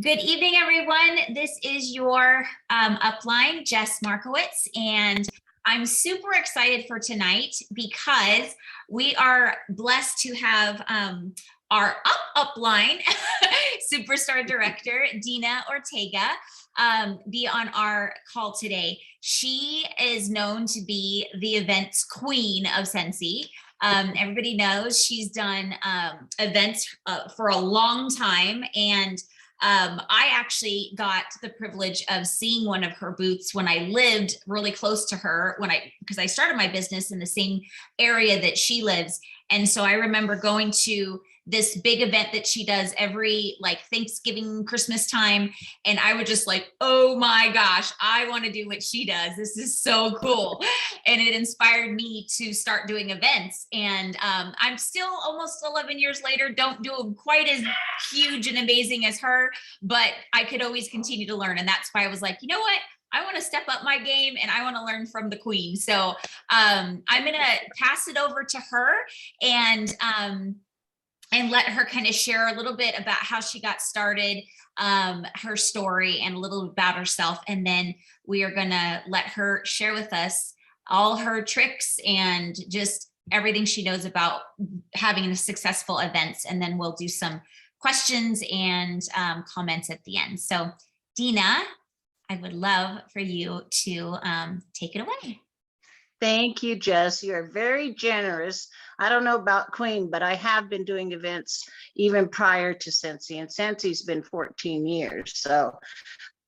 Good evening, everyone. This is your upline, Jess Markowitz, and I'm super excited for tonight because we are blessed to have our upline superstar director, Dina Ortega, be on our call today. She is known to be the events queen of Scentsy. Everybody knows she's done events for a long time, and I actually got the privilege of seeing one of her booths when I lived really close to her because I started my business in the same area that she lives. And so I remember going to this big event that she does every like Thanksgiving, Christmas time. And I would just like, oh my gosh, I want to do what she does. This is so cool. And it inspired me to start doing events. And I'm still almost 11 years later, don't do them quite as huge and amazing as her, but I could always continue to learn. And that's why I was like, you know what? I want to step up my game and I want to learn from the queen. So I'm going to pass it over to her and let her kind of share a little bit about how she got started, her story, and a little about herself. And then we are going to let her share with us all her tricks and just everything she knows about having a successful events. And then we'll do some questions and comments at the end. So Dina, I would love for you to take it away. Thank you, Jess. You're very generous. I don't know about Queen, but I have been doing events even prior to Scentsy, and Scentsy's been 14 years. So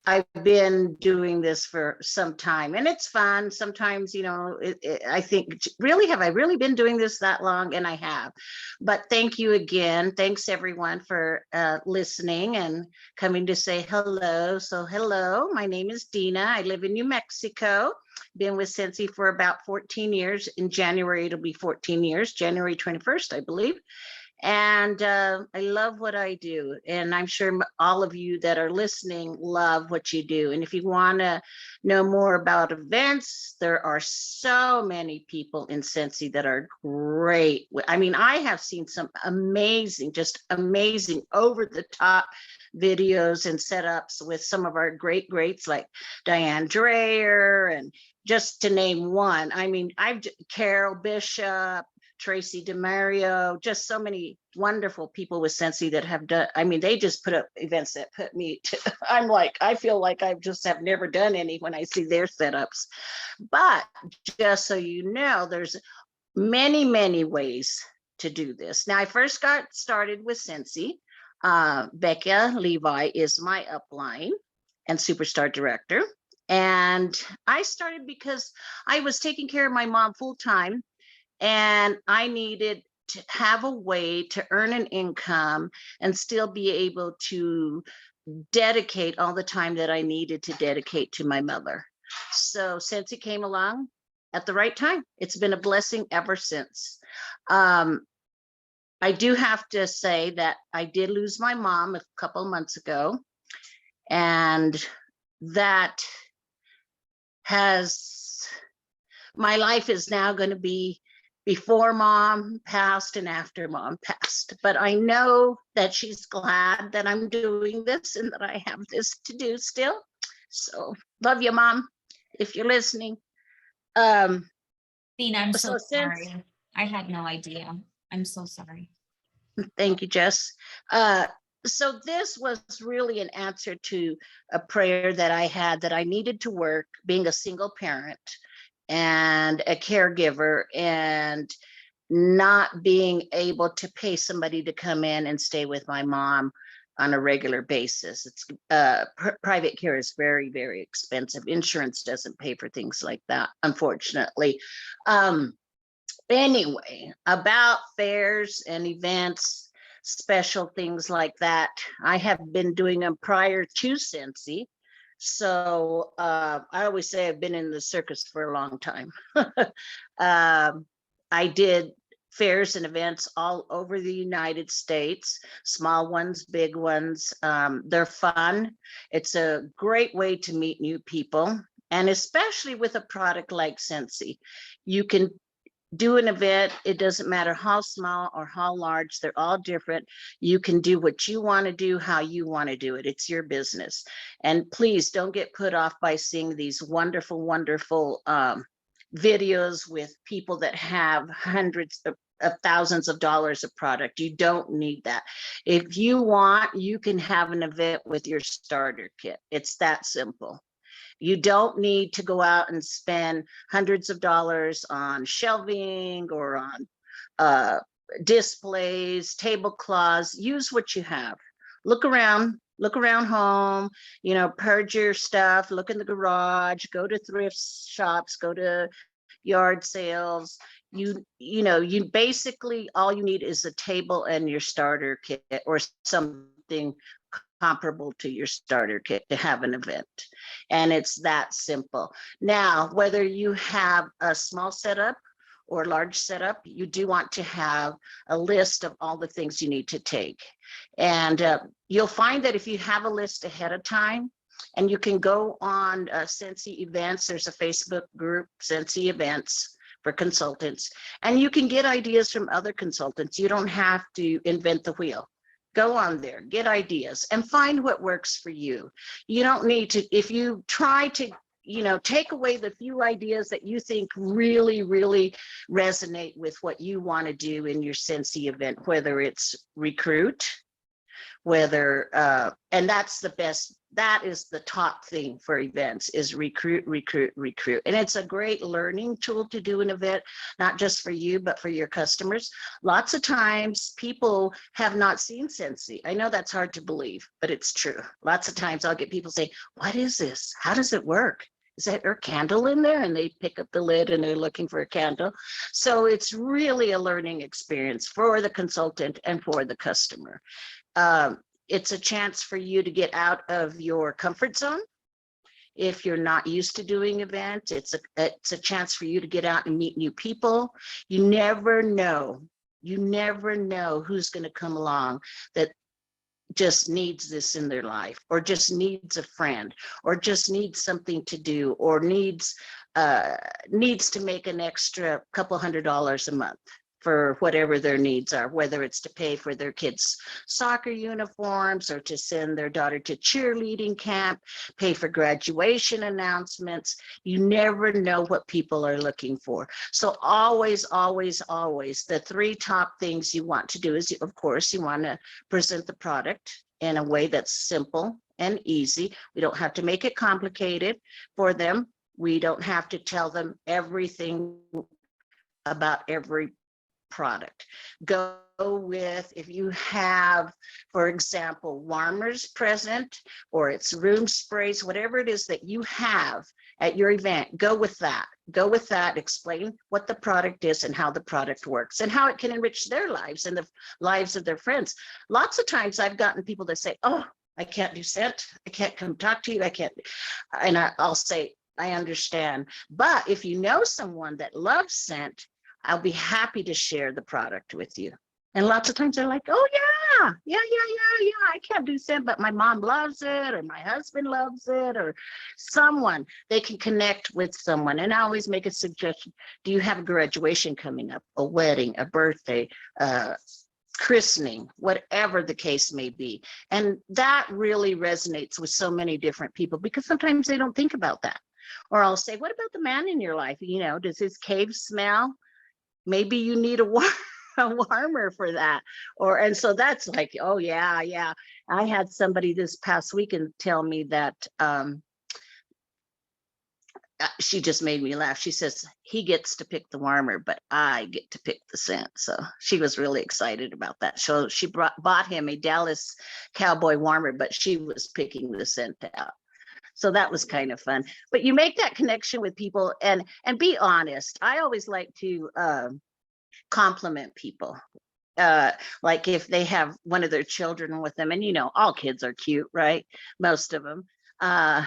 I've been doing this for some time, and it's fun. Sometimes, you know, I think, really, have I really been doing this that long? And I have. But thank you again. Thanks, everyone, for listening and coming to say hello. So hello, my name is Dina. I live in New Mexico. Been with Scentsy for about 14 years. In January, it'll be 14 years, January 21st, I believe. And I love what I do. And I'm sure all of you that are listening love what you do. And if you want to know more about events, there are so many people in Scentsy that are great. I mean, I have seen some amazing, just amazing over the top videos and setups with some of our greats like Diane Dreyer, and just to name one. I mean, Carol Bishop, Tracy DeMario, just so many wonderful people with Scentsy that have done, I mean, they just put up events that put me to, I feel like I just have never done any when I see their setups. But just so you know, there's many ways to do this. Now, I first got started with Scentsy. Becca Levi is my upline and superstar director. And I started because I was taking care of my mom full time, and I needed to have a way to earn an income and still be able to dedicate all the time that I needed to dedicate to my mother. So Scentsy came along at the right time. It's been a blessing ever since. I do have to say that I did lose my mom a couple of months ago, and that my life is now going to be before mom passed and after mom passed. But I know that she's glad that I'm doing this and that I have this to do still. So love you, Mom, if you're listening. Dina, I'm so sorry. I had no idea. I'm so sorry. Thank you, Jess. So this was really an answer to a prayer that I had, that I needed to work, being a single parent and a caregiver, and not being able to pay somebody to come in and stay with my mom on a regular basis. It's private care is very expensive. Insurance doesn't pay for things like that, unfortunately. Anyway, about fairs and events, special things like that, I have been doing them prior to Scentsy. So I always say I've been in the circus for a long time. I did fairs and events all over the United States, small ones, big ones. They're fun. It's a great way to meet new people. And especially with a product like Scentsy, you can do an event. It doesn't matter how small or how large, they're all different. You can do what you want to do, how you want to do it. It's your business. And please don't get put off by seeing these wonderful, wonderful videos with people that have hundreds of thousands of dollars of product. You don't need that. If you want, you can have an event with your starter kit. It's that simple. You don't need to go out and spend hundreds of dollars on shelving or on displays, tablecloths. Use what you have. Look around home, purge your stuff, look in the garage, go to thrift shops, go to yard sales. You basically, all you need is a table and your starter kit or something comparable to your starter kit to have an event. And it's that simple. Now, whether you have a small setup or large setup, you do want to have a list of all the things you need to take. And you'll find that if you have a list ahead of time, and you can go on Scentsy events, there's a Facebook group, Scentsy events for consultants, and you can get ideas from other consultants. You don't have to invent the wheel. Go on there, get ideas, and find what works for you. You don't need to, if you try to, take away the few ideas that you think really, really resonate with what you want to do in your Scentsy event, whether it's recruit, whether, and that's the best, that is the top thing for events, is recruit. And it's a great learning tool to do an event, not just for you, but for your customers. Lots of times people have not seen Scentsy. I know that's hard to believe, but it's true. Lots of times I'll get people say, what is this? How does it work? Is there a candle in there? And they pick up the lid and they're looking for a candle. So it's really a learning experience for the consultant and for the customer. It's a chance for you to get out of your comfort zone. If you're not used to doing events, it's a chance for you to get out and meet new people. You never know who's going to come along that just needs this in their life, or just needs a friend, or just needs something to do, or needs to make an extra couple $100 a month for whatever their needs are, whether it's to pay for their kids' soccer uniforms, or to send their daughter to cheerleading camp, pay for graduation announcements. You never know what people are looking for. So always, the three top things you want to do is, of course, you want to present the product in a way that's simple and easy. We don't have to make it complicated for them. We don't have to tell them everything about every product. Go with, if you have, for example, warmers present, or it's room sprays, whatever it is that you have at your event, go with that. Explain what the product is and how the product works and how it can enrich their lives and the lives of their friends. Lots of times I've gotten people that say, oh, I can't do scent. I can't come talk to you. I can't. And I'll say, I understand. But if you know someone that loves scent, I'll be happy to share the product with you. And lots of times they're like, oh yeah, I can't do scent, but my mom loves it, or my husband loves it, or someone. They can connect with someone. And I always make a suggestion. Do you have a graduation coming up, a wedding, a birthday, christening, whatever the case may be? And that really resonates with so many different people, because sometimes they don't think about that. Or I'll say, what about the man in your life? Does his cave smell? Maybe you need a warmer for that. And so that's like, oh yeah. I had somebody this past weekend tell me that she just made me laugh. She says he gets to pick the warmer, but I get to pick the scent. So she was really excited about that. So she bought him a Dallas Cowboy warmer, but she was picking the scent out. So that was kind of fun. But you make that connection with people, and be honest. I always like to compliment people. Like if they have one of their children with them, and all kids are cute, right? Most of them. Uh,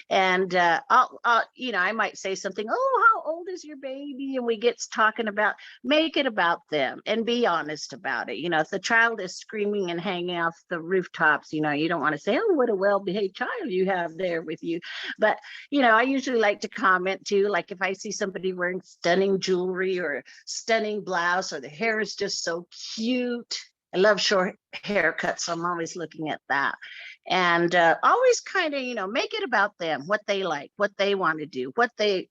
and I might say something, oh, how old is your baby? And we get talking about, make it about them and be honest about it. If the child is screaming and hanging off the rooftops, you don't want to say, oh, what a well-behaved child you have there with you. But, I usually like to comment too, like if I see somebody wearing stunning jewelry or stunning blouse, or the hair is just so cute. I love short haircuts, so I'm always looking at that. And always kind of, make it about them, what they like, what they want to do, what they,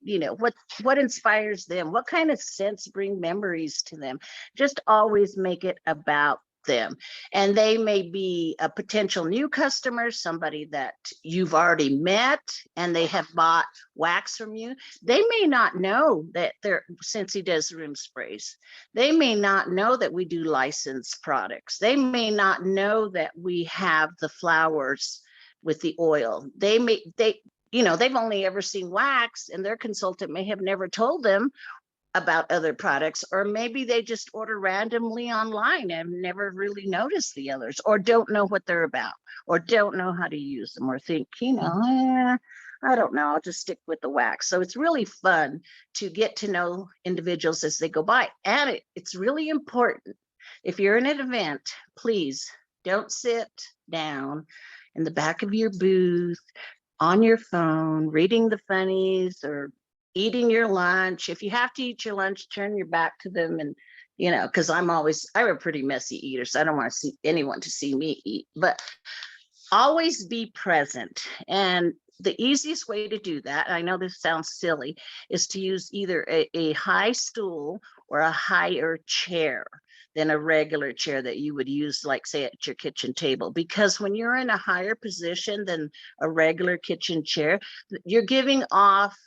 what inspires them, what kind of scents bring memories to them. Just always make it about them. And they may be a potential new customer, somebody that you've already met and they have bought wax from you. They may not know that Scentsy does room sprays. They may not know that we do licensed products. They may not know that we have the flowers with the oil. They've only ever seen wax, and their consultant may have never told them about other products, or maybe they just order randomly online and never really noticed the others, or don't know what they're about, or don't know how to use them, or think, I don't know, I'll just stick with the wax. So it's really fun to get to know individuals as they go by. And it's really important, if you're in an event, please don't sit down in the back of your booth on your phone, reading the funnies or eating your lunch. If you have to eat your lunch, turn your back to them. And, because I'm a pretty messy eater, so I don't want to see anyone to see me eat, but always be present. And the easiest way to do that, I know this sounds silly, is to use either a high stool or a higher chair than a regular chair that you would use, like say at your kitchen table. Because when you're in a higher position than a regular kitchen chair, you're giving off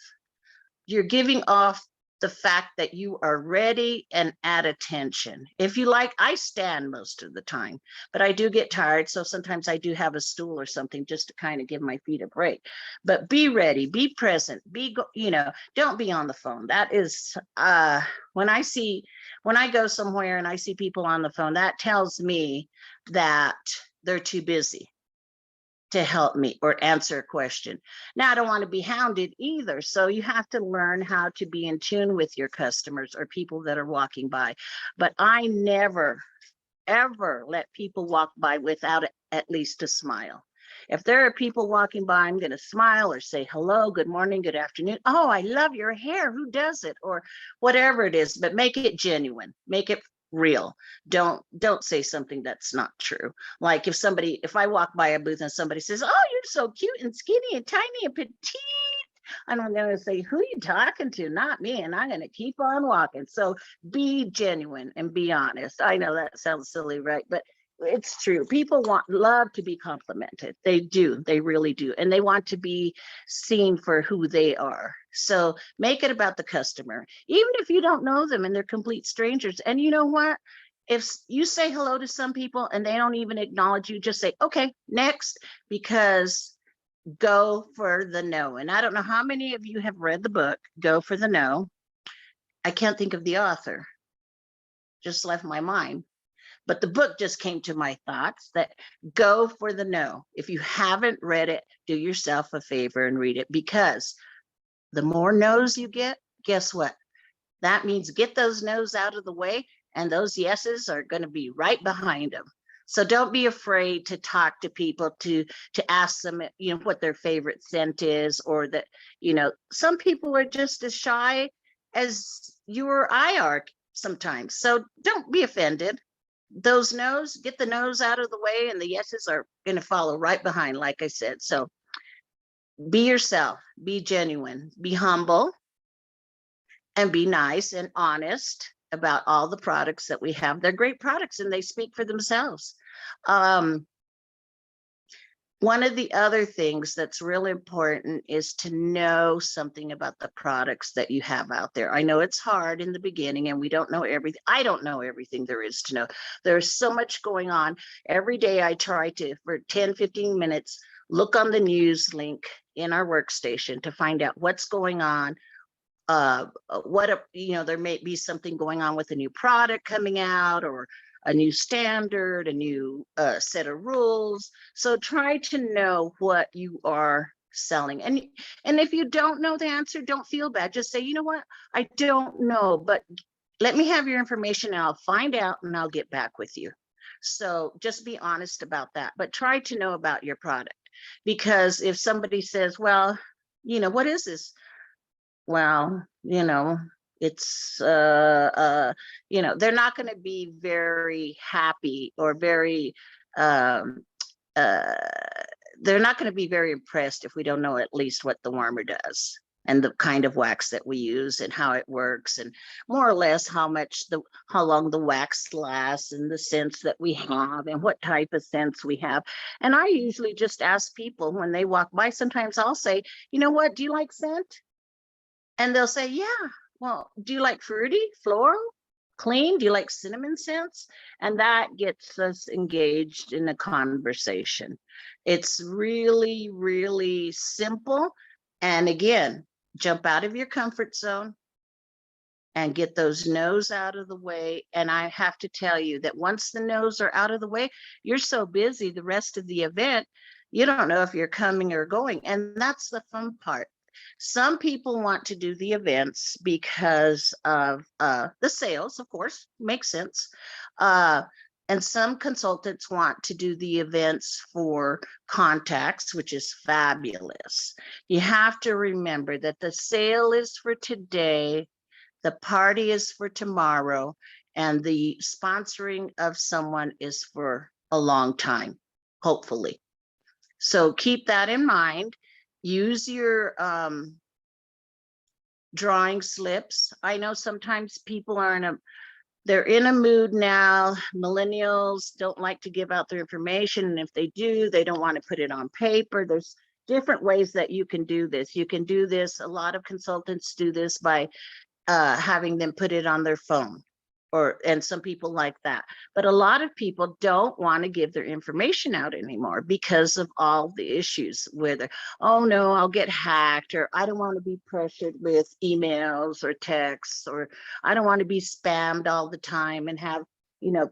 the fact that you are ready and at attention. If you like, I stand most of the time, but I do get tired. So sometimes I do have a stool or something just to kind of give my feet a break. But be ready, be present, don't be on the phone. That is, when I go somewhere and I see people on the phone, that tells me that they're too busy to help me or answer a question. Now, I don't want to be hounded either. So you have to learn how to be in tune with your customers or people that are walking by. But I never, ever let people walk by without at least a smile. If there are people walking by, I'm going to smile or say hello, good morning, good afternoon. Oh, I love your hair. Who does it? Or whatever it is, but make it genuine, make it real. Don't say something that's not true. Like if I walk by a booth and somebody says, oh, you're so cute and skinny and tiny and petite, I'm going to say, who are you talking to? Not me. And I'm going to keep on walking. So be genuine and be honest. I know that sounds silly, right? But it's true. People love to be complimented. They do. They really do. And they want to be seen for who they are. So make it about the customer, even if you don't know them and they're complete strangers. And you know what? If you say hello to some people and they don't even acknowledge you, just say, okay, next, because Go for the No. And I don't know how many of you have read the book, Go for the No. I can't think of the author, just left my mind. But the book just came to my thoughts, that Go for the No. If you haven't read it, do yourself a favor and read it, because the more no's you get, guess what? That means get those no's out of the way, and those yeses are going to be right behind them. So don't be afraid to talk to people, to ask them, what their favorite scent is, or that, some people are just as shy as you or I are sometimes. So don't be offended. Those no's, get the no's out of the way, and the yeses are going to follow right behind, like I said. So be yourself, be genuine, be humble, and be nice and honest about all the products that we have. They're great products and they speak for themselves. One of the other things that's really important is to know something about the products that you have out there. I know it's hard in the beginning and we don't know everything. I don't know everything there is to know. There's so much going on. Every day I try to, for 10, 15 minutes, look on the news link in our workstation to find out what's going on. There may be something going on with a new product coming out, or a new standard, a new set of rules. So try to know what you are selling. And if you don't know the answer, don't feel bad. Just say, you know what, I don't know, but let me have your information and I'll find out and I'll get back with you. So just be honest about that, but try to know about your product. Because if somebody says, well, what is this? Well, it's they're not going to be very happy or very uh they're not going to be very impressed if we don't know at least what the warmer does and the kind of wax that we use and how it works and more or less how long the wax lasts and the scents that we have and what type of scents we have. And I usually just ask people when they walk by, sometimes I'll say, you know what, do you like scent? And they'll say, yeah. Well, do you like fruity, floral, clean? Do you like cinnamon scents? And that gets us engaged in a conversation. It's really, really simple. And again, jump out of your comfort zone and get those no's out of the way. And I have to tell you that once the no's are out of the way, you're so busy the rest of the event, you don't know if you're coming or going. And that's the fun part. Some people want to do the events because of the sales, of course, makes sense. And some consultants want to do the events for contacts, which is fabulous. You have to remember that the sale is for today, the party is for tomorrow, and the sponsoring of someone is for a long time, hopefully. So keep that in mind. Use your drawing slips. I know sometimes people are they're in a mood now. Millennials don't like to give out their information. And if they do, they don't want to put it on paper. There's different ways that you can do this. You can do this. A lot of consultants do this by having them put it on their phone. And some people like that. But a lot of people don't want to give their information out anymore because of all the issues where oh no, I'll get hacked, or I don't want to be pressured with emails or texts, or I don't want to be spammed all the time and have,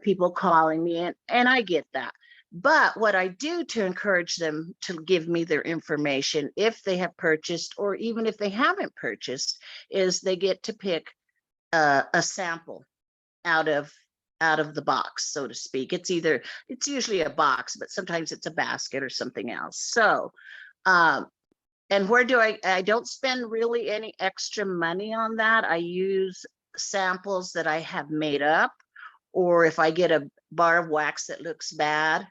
people calling me. And I get that. But what I do to encourage them to give me their information, if they have purchased, or even if they haven't purchased, is they get to pick a sample out of the box, so to speak. It's usually a box, but sometimes it's a basket or something else. So and where do I don't spend really any extra money on that. I use samples that I have made up, or if I get a bar of wax that looks bad,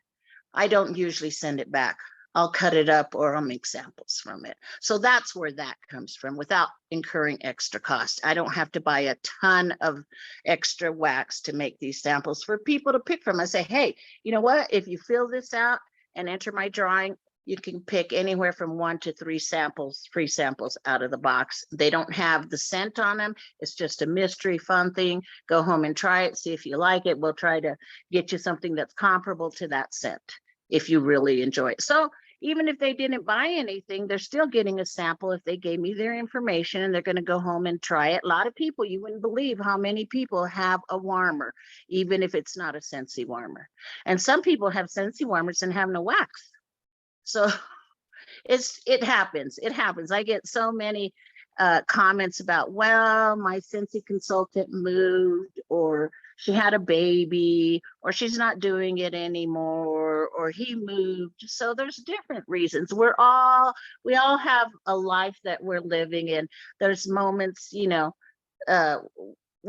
I don't usually send it back. I'll cut it up or I'll make samples from it. So that's where that comes from, without incurring extra cost. I don't have to buy a ton of extra wax to make these samples for people to pick from. I say, hey, you know what? If you fill this out and enter my drawing, you can pick anywhere from 1 to 3 samples, free samples out of the box. They don't have the scent on them. It's just a mystery fun thing. Go home and try it. See if you like it. We'll try to get you something that's comparable to that scent if you really enjoy it. So even if they didn't buy anything, they're still getting a sample if they gave me their information, and they're going to go home and try it. A lot of people, you wouldn't believe how many people have a warmer, even if it's not a Scentsy warmer. And some people have Scentsy warmers and have no wax. So it happens. It happens. I get so many comments about, well, my Scentsy consultant moved, or she had a baby, or she's not doing it anymore, or he moved. So there's different reasons. We all have a life that we're living in. There's moments, we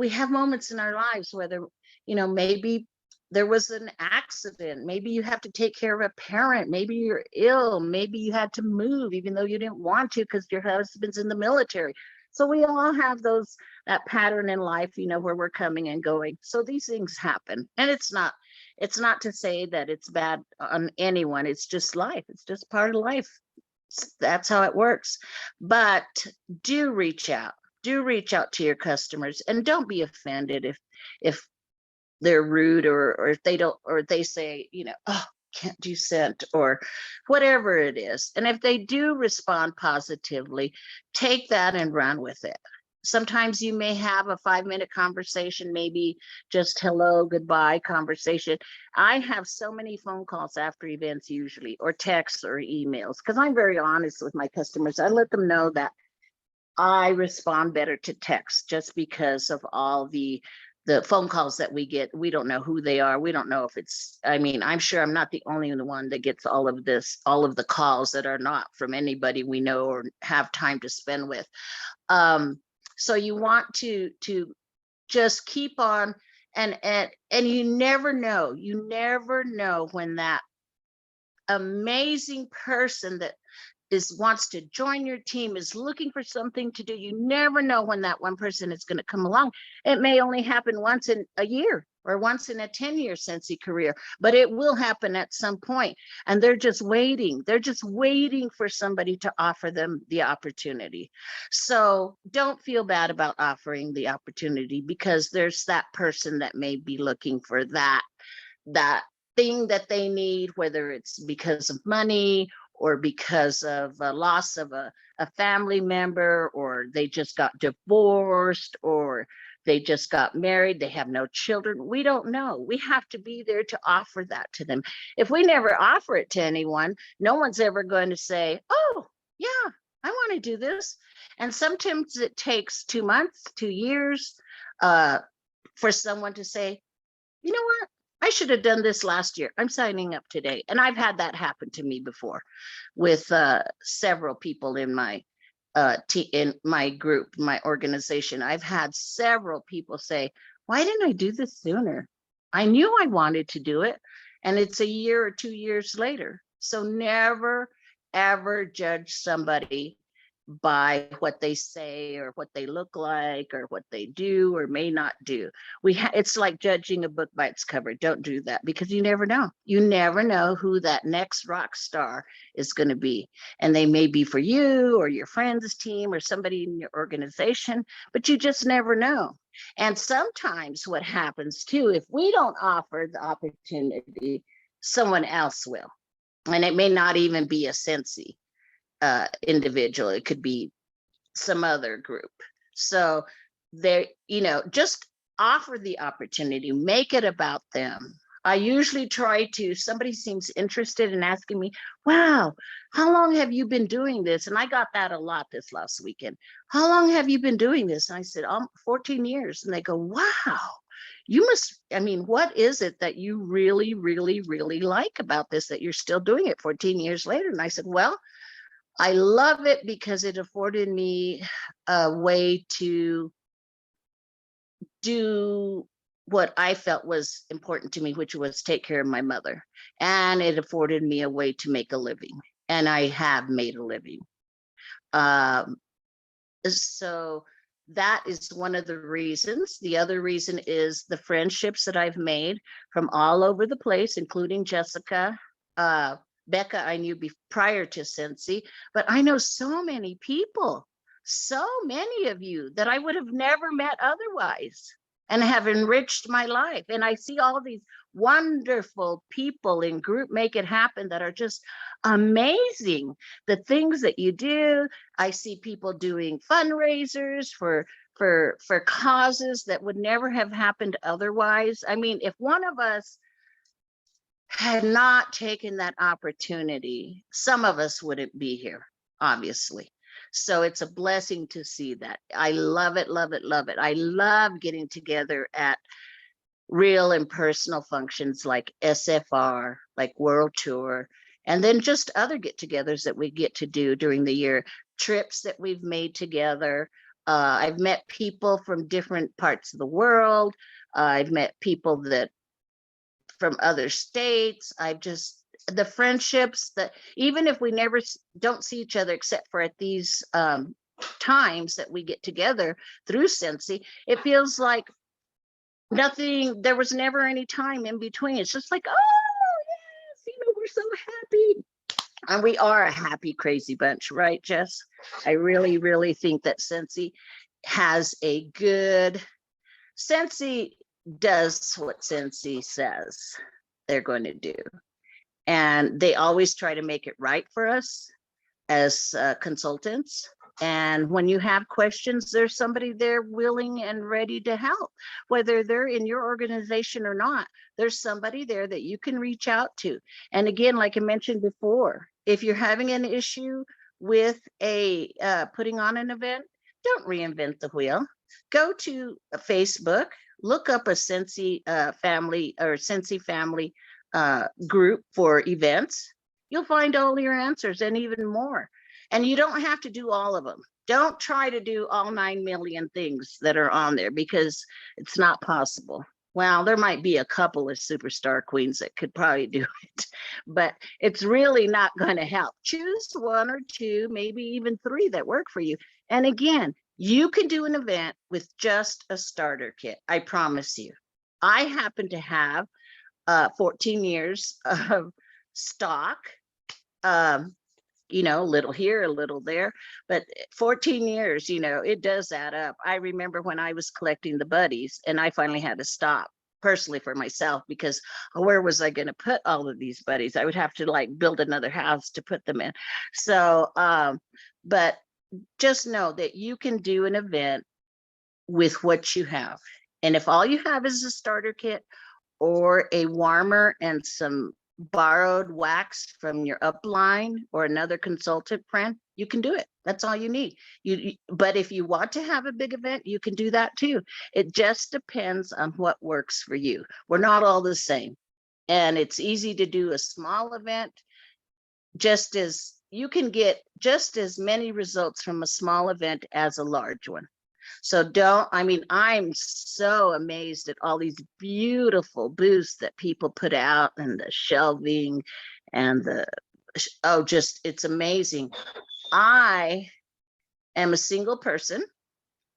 have moments in our lives where maybe there was an accident. Maybe you have to take care of a parent. Maybe you're ill. Maybe you had to move even though you didn't want to because your husband's in the military. So we all have that pattern in life, where we're coming and going. So these things happen. And it's not to say that it's bad on anyone. It's just life. It's just part of life. That's how it works. But do reach out. Do reach out to your customers, and don't be offended if they're rude, or if they don't, or they say, oh, can't do scent, or whatever it is. And if they do respond positively, take that and run with it. sometimes you may have a 5-minute conversation, maybe just hello, goodbye conversation. I have so many phone calls after events usually, or texts or emails, because I'm very honest with my customers. I let them know that I respond better to text just because of all the phone calls that we get. We don't know who they are. We don't know if it's, I mean, I'm sure I'm not the only one that gets all of this, all of the calls that are not from anybody we know or have time to spend with. So you want to just keep on, and you never know when that amazing person that wants to join your team is looking for something to do. You never know when that one person is going to come along. It may only happen once in a year or once in a 10-year Scentsy career, but it will happen at some point. And they're just waiting. They're just waiting for somebody to offer them the opportunity. So don't feel bad about offering the opportunity, because there's that person that may be looking for that thing that they need, whether it's because of money or because of a loss of a family member, or they just got divorced, or they just got married, they have no children. We don't know. We have to be there to offer that to them. If we never offer it to anyone, no one's ever going to say, oh, yeah, I want to do this. And sometimes it takes 2 months, 2 years for someone to say, you know what? I should have done this last year. I'm signing up today. And I've had that happen to me before with several people in my in my group, my organization. I've had several people say, why didn't I do this sooner? I knew I wanted to do it. And it's a year or 2 years later. So never, ever judge somebody by what they say or what they look like or what they do or may not do. It's like judging a book by its cover. Don't do that, because you never know. You never know who that next rock star is going to be. And they may be for you or your friend's team or somebody in your organization, but you just never know. And sometimes what happens too, if we don't offer the opportunity, someone else will. And it may not even be a Scentsy individual. It could be some other group. So they, just offer the opportunity, make it about them. I usually try to, somebody seems interested in asking me, wow, how long have you been doing this? And I got that a lot this last weekend. How long have you been doing this? And I said, 14 years. And they go, wow, you must, what is it that you really, really, really like about this, that you're still doing it 14 years later? And I said, well, I love it because it afforded me a way to do what I felt was important to me, which was take care of my mother. And it afforded me a way to make a living. And I have made a living. So that is one of the reasons. The other reason is the friendships that I've made from all over the place, including Jessica, Becca, I knew prior to Scentsy, but I know so many people, so many of you that I would have never met otherwise and have enriched my life. And I see all these wonderful people in group Make It Happen that are just amazing. The things that you do. I see people doing fundraisers for causes that would never have happened otherwise. If one of us had not taken that opportunity, some of us wouldn't be here, obviously. So it's a blessing to see that. I love it, love it, love it. I love getting together at real and personal functions like SFR, like World Tour, and then just other get-togethers that we get to do during the year, trips that we've made together. I've met people from different parts of the world. I've met people that from other states. The friendships that even if we never don't see each other except for at these times that we get together through Scentsy, it feels like nothing, there was never any time in between. It's just like, oh yes, we're so happy. And we are a happy, crazy bunch, right, Jess? I really, really think that Scentsy has a good, Scentsy does what Scentsy says they're going to do. And they always try to make it right for us as consultants. And when you have questions, there's somebody there willing and ready to help, whether they're in your organization or not. There's somebody there that you can reach out to. And again, like I mentioned before, if you're having an issue with putting on an event, don't reinvent the wheel. Go to Facebook, look up a Scentsy family or Scentsy family group for events. You'll find all your answers and even more. And you don't have to do all of them. Don't try to do all 9 million things that are on there, because it's not possible. Well, there might be a couple of superstar queens that could probably do it, but it's really not going to help. Choose 1 or 2, maybe even 3 that work for you. And again, you can do an event with just a starter kit. I promise you. I happen to have 14 years of stock. You know, a little here, a little there, but 14 years, you know, it does add up. I remember when I was collecting the buddies and I finally had to stop personally for myself, because where was I going to put all of these buddies? I would have to like build another house to put them in. So, but just know that you can do an event with what you have. And if all you have is a starter kit or a warmer and some borrowed wax from your upline or another consultant friend, you can do it. That's all you need. But if you want to have a big event, you can do that too. It just depends on what works for you. We're not all the same. And it's easy to do a small event, just as you can get just as many results from a small event as a large one. So I'm so amazed at all these beautiful booths that people put out, and the shelving and it's amazing. I am a single person,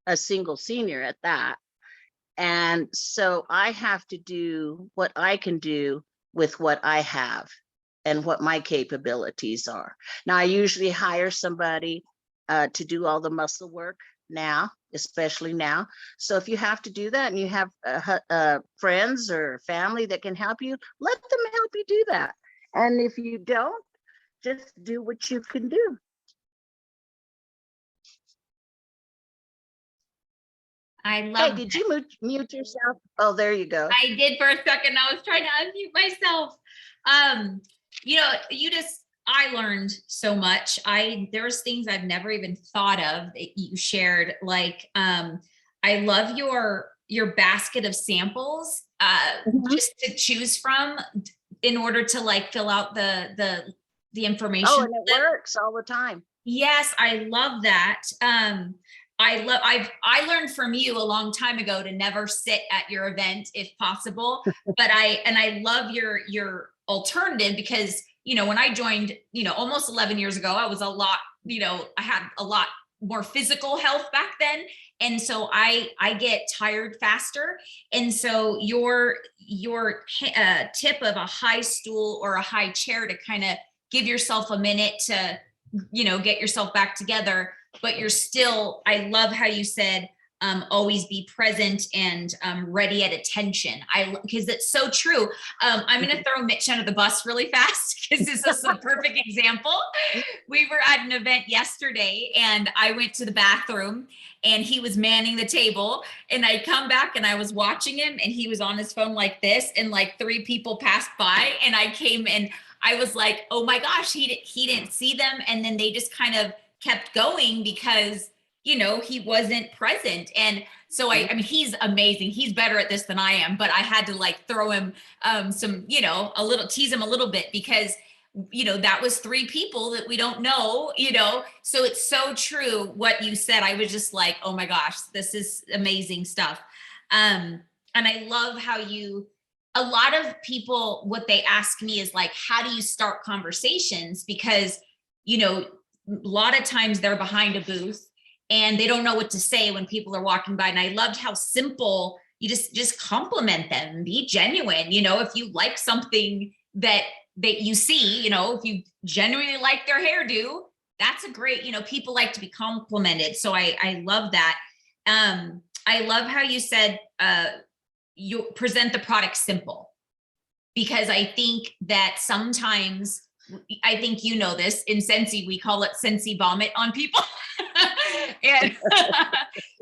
a single senior at that. And so I have to do what I can do with what I have and what my capabilities are. Now, I usually hire somebody to do all the muscle work now, especially now. So if you have to do that and you have friends or family that can help you, let them help you do that. And if you don't, just do what you can do. I love. Hey, did you mute yourself? Oh, there you go. I did for a second. I was trying to unmute myself. You know, I learned so much. There's things I've never even thought of that you shared. Like, I love your basket of samples, just to choose from in order to like fill out the information. Oh, and it works all the time. Yes, I love that. I learned from you a long time ago to never sit at your event if possible, but I love your alternative, because, you know, when I joined, you know, almost 11 years ago, I was a lot, you know, I had a lot more physical health back then. And so I get tired faster. And so your tip of a high stool or a high chair to kind of give yourself a minute to, you know, get yourself back together, but you're still, I love how you said, always be present and ready at attention. Because it's so true. I'm going to throw Mitch under the bus really fast, because this is a perfect example. We were at an event yesterday and I went to the bathroom and he was manning the table, and I come back and I was watching him and he was on his phone like this, and like 3 people passed by, and I came and I was like, oh my gosh, he didn't see them. And then they just kind of kept going because, you know, he wasn't present. And so I mean, he's amazing. He's better at this than I am, but I had to like throw him some, you know, tease him a little bit, because, you know, that was 3 people that we don't know, you know. So it's so true what you said. I was just like, oh my gosh, this is amazing stuff. And I love how a lot of people, what they ask me is like, how do you start conversations? Because, you know, a lot of times they're behind a booth and they don't know what to say when people are walking by. And I loved how simple you just compliment them, be genuine. You know, if you like something that you see, you know, if you genuinely like their hairdo, that's a great, you know, people like to be complimented. So I love that. I love how you said, you present the product simple, because I think that sometimes I think you know this, in Scentsy, we call it Scentsy vomit on people. and,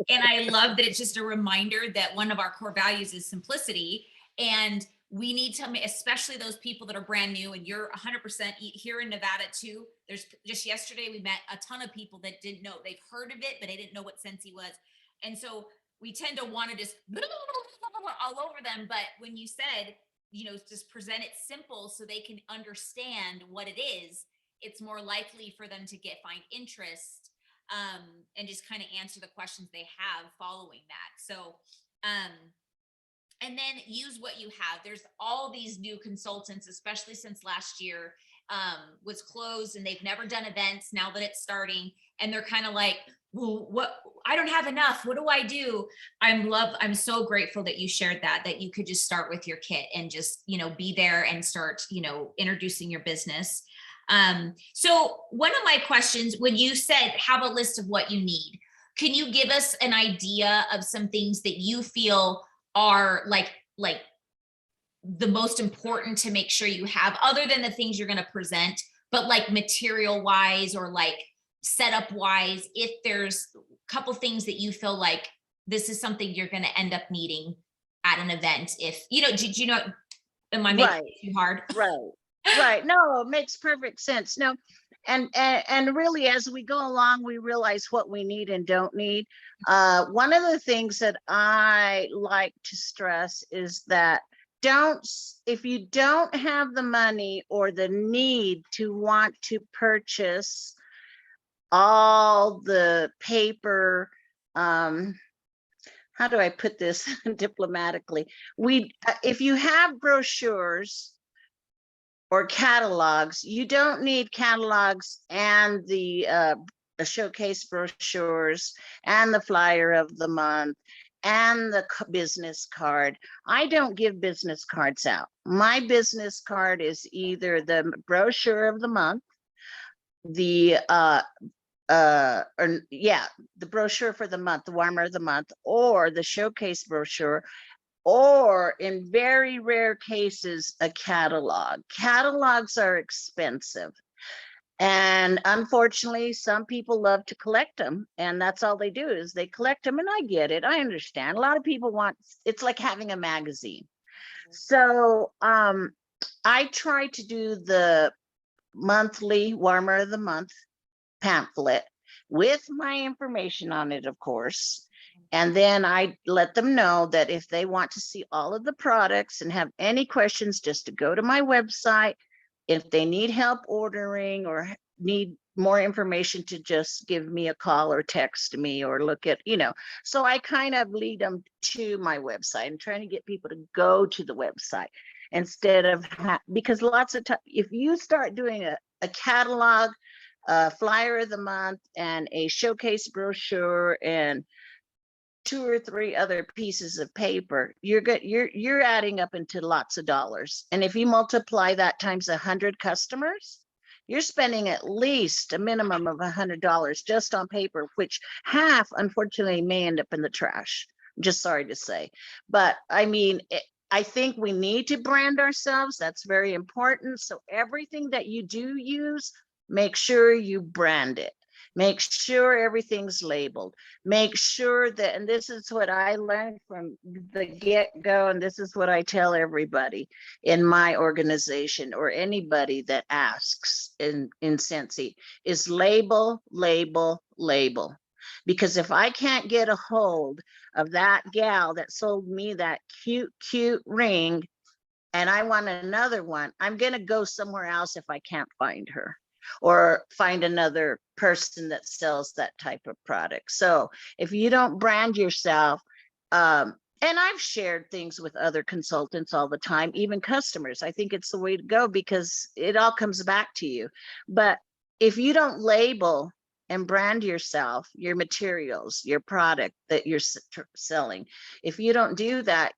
and I love that it's just a reminder that one of our core values is simplicity. And we need to, especially those people that are brand new, and you're 100% here in Nevada too. There's just yesterday, we met a ton of people that didn't know, they've heard of it, but they didn't know what Scentsy was. And so we tend to want to just all over them. But when you said, just present it simple so they can understand what it is, it's more likely for them to find interest, and just kind of answer the questions they have following that. So, and then use what you have. There's all these new consultants, especially since last year was closed and they've never done events now that it's starting. And they're kind of like, well, what, I don't have enough. What do I do? I'm so grateful that you shared that you could just start with your kit and just, be there and start, introducing your business. So one of my questions, when you said have a list of what you need, can you give us an idea of some things that you feel are like the most important to make sure you have, other than the things you're going to present, but like material wise or like setup wise, if there's a couple things that you feel like this is something you're going to end up needing at an event? If am I making it too hard? Right. No, it makes perfect sense. No, and really, as we go along, we realize what we need and don't need. One of the things that I like to stress is that if you don't have the money or the need to want to purchase all the paper, how do I put this diplomatically? If you have brochures or catalogs, you don't need catalogs and the showcase brochures and the flyer of the month and the business card. I don't give business cards out. My business card is either the brochure of the month, the brochure for the month, the warmer of the month, or the showcase brochure, or in very rare cases, a catalog. Catalogs are expensive. And unfortunately, some people love to collect them, and that's all they do is they collect them. And I get it. I understand. A lot of people it's like having a magazine. So I try to do the monthly warmer of the month pamphlet with my information on it, of course. And then I let them know that if they want to see all of the products and have any questions, just to go to my website. If they need help ordering or need more information, to just give me a call or text me or look at, so I kind of lead them to my website and trying to get people to go to the website instead of, because lots of times, if you start doing a catalog, flyer of the month and a showcase brochure and 2 or 3 other pieces of paper, you're adding up into lots of dollars. And if you multiply that times 100 customers, you're spending at least a minimum of $100 just on paper, which half, unfortunately, may end up in the trash. I'm just sorry to say. But I mean, I think we need to brand ourselves. That's very important. So everything that you do use, make sure you brand it. Make sure everything's labeled. Make sure that, and this is what I learned from the get-go, and this is what I tell everybody in my organization or anybody that asks in Scentsy, is label, label, label. Because if I can't get a hold of that gal that sold me that cute ring and I want another one, I'm going to go somewhere else if I can't find her, or find another person that sells that type of product. So if you don't brand yourself, and I've shared things with other consultants all the time, even customers, I think it's the way to go because it all comes back to you. But if you don't label and brand yourself, your materials, your product that you're selling, if you don't do that,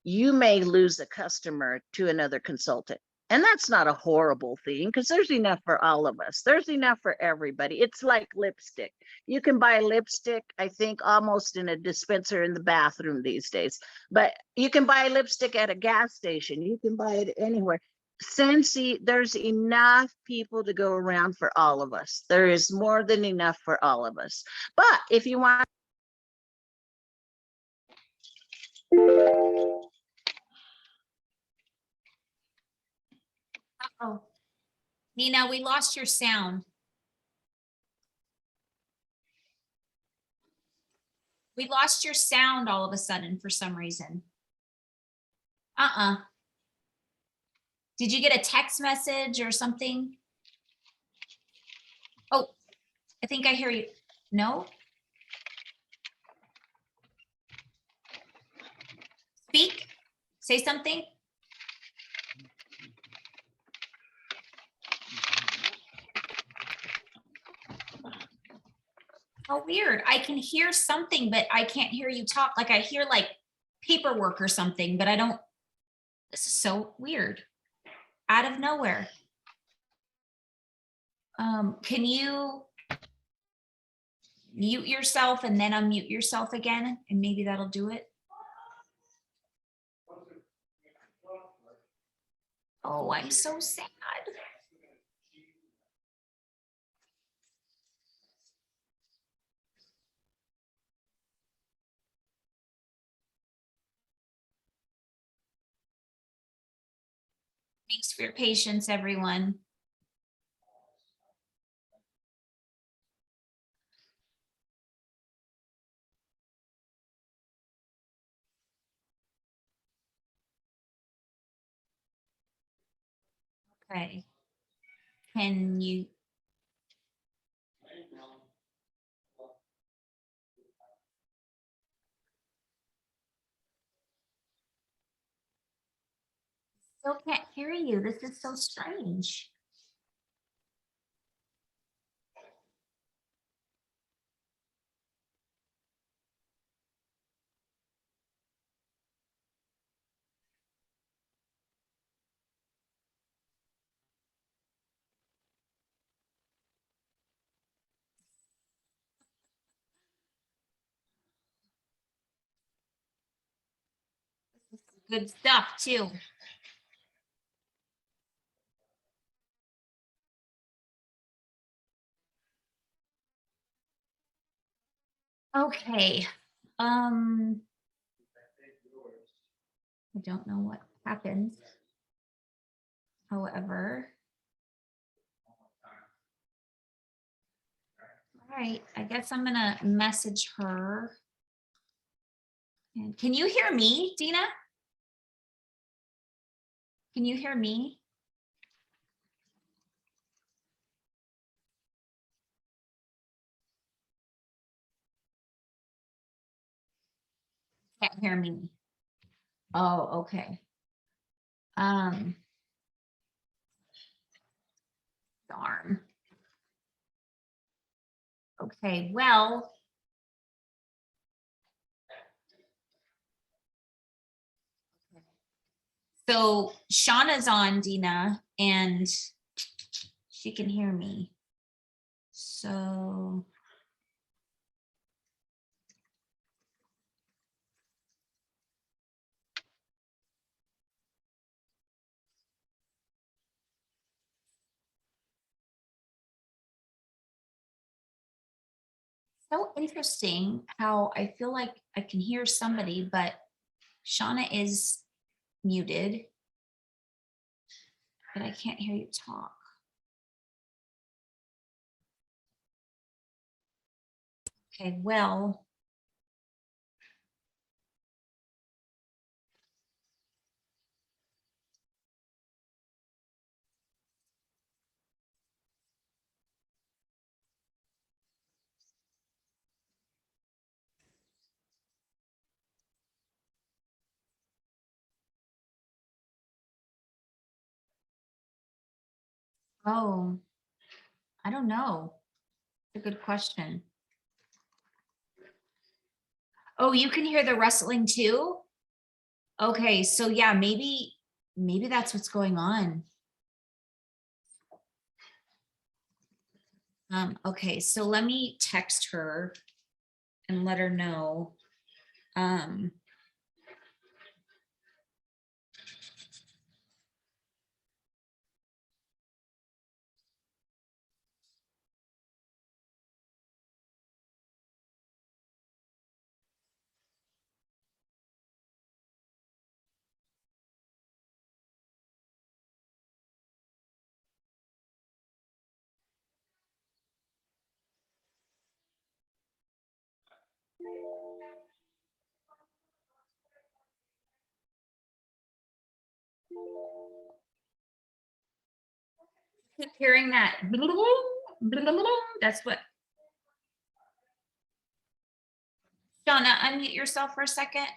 you may lose a customer to another consultant. And that's not a horrible thing because there's enough for all of us. There's enough for everybody. It's like lipstick. You can buy lipstick, I think, almost in a dispenser in the bathroom these days. But you can buy lipstick at a gas station. You can buy it anywhere. Scentsy, there's enough people to go around for all of us. There is more than enough for all of us. But if you want, Oh, Dina, we lost your sound. We lost your sound all of a sudden for some reason. Did you get a text message or something? Oh, I think I hear you. No? Speak, say something. Oh, weird. I can hear something, but I can't hear you talk. Like I hear like paperwork or something, but I don't. This is so weird. Out of nowhere. Can you mute yourself and then unmute yourself again? And maybe that'll do it. Oh, I'm so sad. Thanks for your patience, everyone. Okay. Can you? Still can't hear you. This is so strange. This is good stuff too. Okay. I don't know what happened. However, all right, I guess I'm gonna message her. And can you hear me, Dina? Can you hear me? Can't hear me. Oh, okay. Darn. Okay, well. So Shauna's on, Dina, and she can hear me. So. So interesting how I feel like I can hear somebody, but Shauna is muted, but I can't hear you talk. Okay, well. Oh, I don't know. It's a good question. Oh, you can hear the rustling too? Okay, so yeah, maybe that's what's going on. Okay, so let me text her and let her know. Keep hearing that. That's what. Shauna, unmute yourself for a second.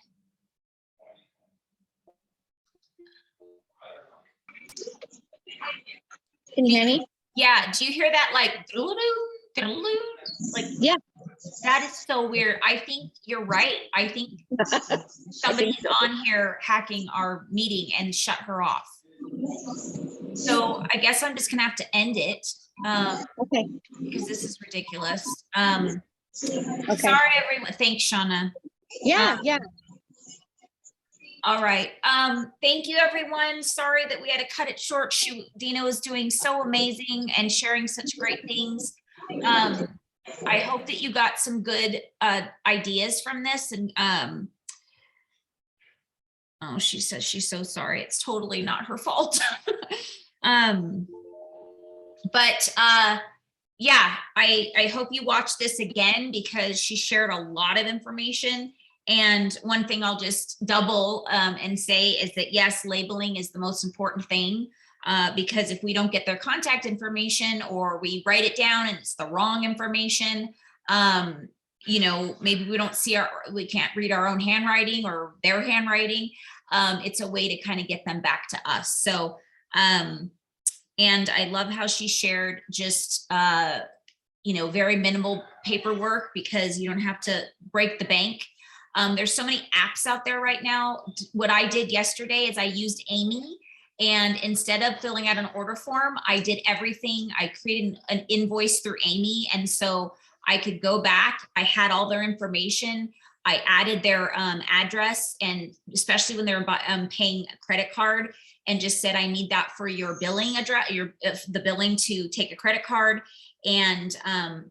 Can you hear me? Yeah, do you hear that like Yeah. that is so weird. I think you're right. I think somebody's on here hacking our meeting and shut her off. So I guess I'm just gonna have to end it. Okay. Because this is ridiculous. Okay. Sorry, everyone. Thanks, Shauna. Yeah. Yeah. All right. Thank you, everyone. Sorry that we had to cut it short. Dina was doing so amazing and sharing such great things. I hope that you got some good ideas from this. And oh, she says she's so sorry. It's totally not her fault. But yeah, I hope you watch this again because she shared a lot of information. And one thing I'll just double and say is that yes, labeling is the most important thing because if we don't get their contact information or we write it down and it's the wrong information, you know, maybe we don't see we can't read our own handwriting or their handwriting. It's a way to kind of get them back to us. So, and I love how she shared just, you know, very minimal paperwork because you don't have to break the bank. There's so many apps out there right now. What I did yesterday is I used Amy, and instead of filling out an order form, I did everything. I created an invoice through Amy. And so I could go back. I had all their information. I added their address, and especially when they were paying a credit card, and just said, I need that for your billing address, the billing to take a credit card, and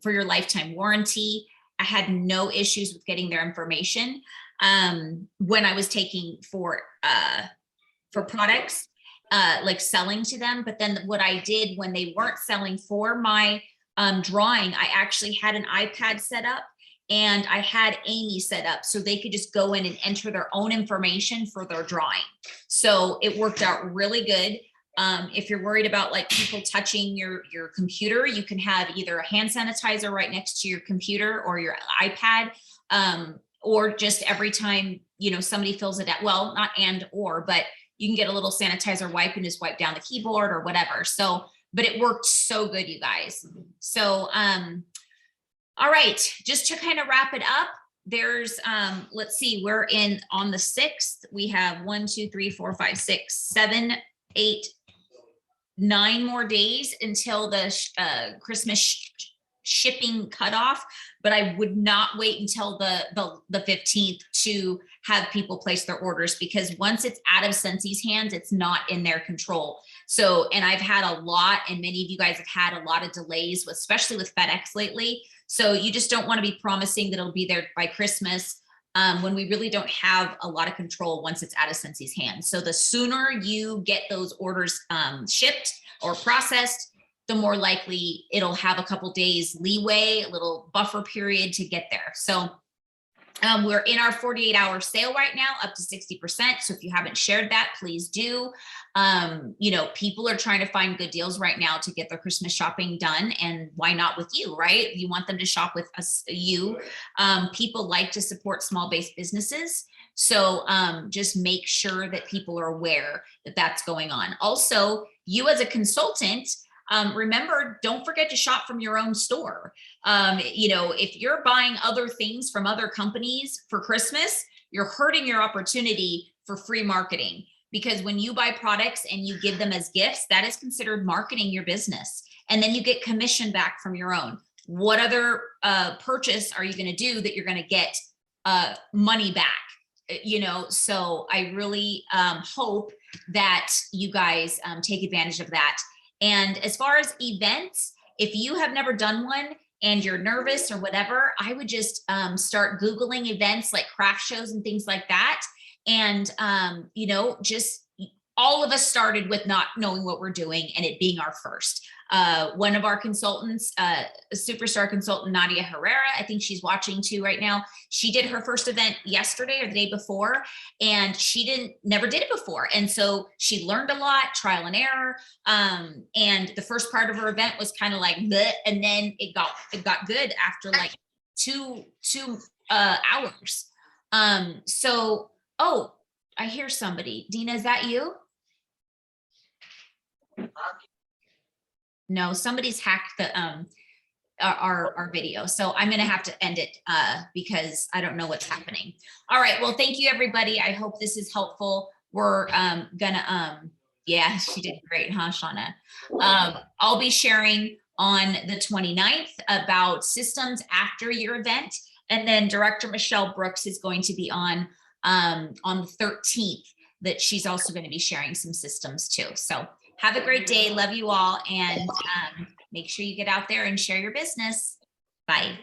for your lifetime warranty. I had no issues with getting their information when I was taking for products, like selling to them. But then what I did when they weren't selling for my drawing, I actually had an iPad set up and I had Amy set up so they could just go in and enter their own information for their drawing. So it worked out really good. If you're worried about like people touching your computer, you can have either a hand sanitizer right next to your computer or your iPad, or just every time, you know, somebody fills it out, well, not and or, but you can get a little sanitizer wipe and just wipe down the keyboard or whatever. So, but it worked so good, you guys. So, all right, just to kind of wrap it up, there's, let's see, we're on the 6th. We have 1, 2, 3, 4, 5, 6, 7, 8, 9 more days until the Christmas shipping cutoff, but I would not wait until the 15th to have people place their orders, because once it's out of Scentsy's hands, it's not in their control. So, and I've had a lot, and many of you guys have had a lot of delays, especially with FedEx lately. So you just don't want to be promising that it'll be there by Christmas when we really don't have a lot of control once it's out of Scensy's hands. So the sooner you get those orders shipped or processed, the more likely it'll have a couple days leeway, a little buffer period to get there. So we're in our 48-hour sale right now, up to 60%. So if you haven't shared that, please do. You know, people are trying to find good deals right now to get their Christmas shopping done. And why not with you, right? You want them to shop with us, you. People like to support small-based businesses. So just make sure that people are aware that that's going on. Also, you as a consultant, remember, don't forget to shop from your own store. You know, if you're buying other things from other companies for Christmas, you're hurting your opportunity for free marketing, because when you buy products and you give them as gifts, that is considered marketing your business. And then you get commission back from your own. What other purchase are you going to do that you're going to get money back? You know, so I really hope that you guys take advantage of that. And as far as events, if you have never done one and you're nervous or whatever, I would just start Googling events like craft shows and things like that. And, you know, just all of us started with not knowing what we're doing and it being our first. One of our consultants, a superstar consultant, Nadia Herrera, I think she's watching too right now. She did her first event yesterday or the day before, and she never did it before. And so she learned a lot, trial and error. And the first part of her event was kind of like, bleh, and then it got good after like two hours. Oh, I hear somebody. Dina, is that you? No, somebody's hacked the our video. So I'm gonna have to end it because I don't know what's happening. All right, well, thank you everybody. I hope this is helpful. We're gonna yeah, she did great, huh, Shauna? I'll be sharing on the 29th about systems after your event, and then Director Michelle Brooks is going to be on the 13th, that she's also going to be sharing some systems too. So have a great day. Love you all. And make sure you get out there and share your business. Bye.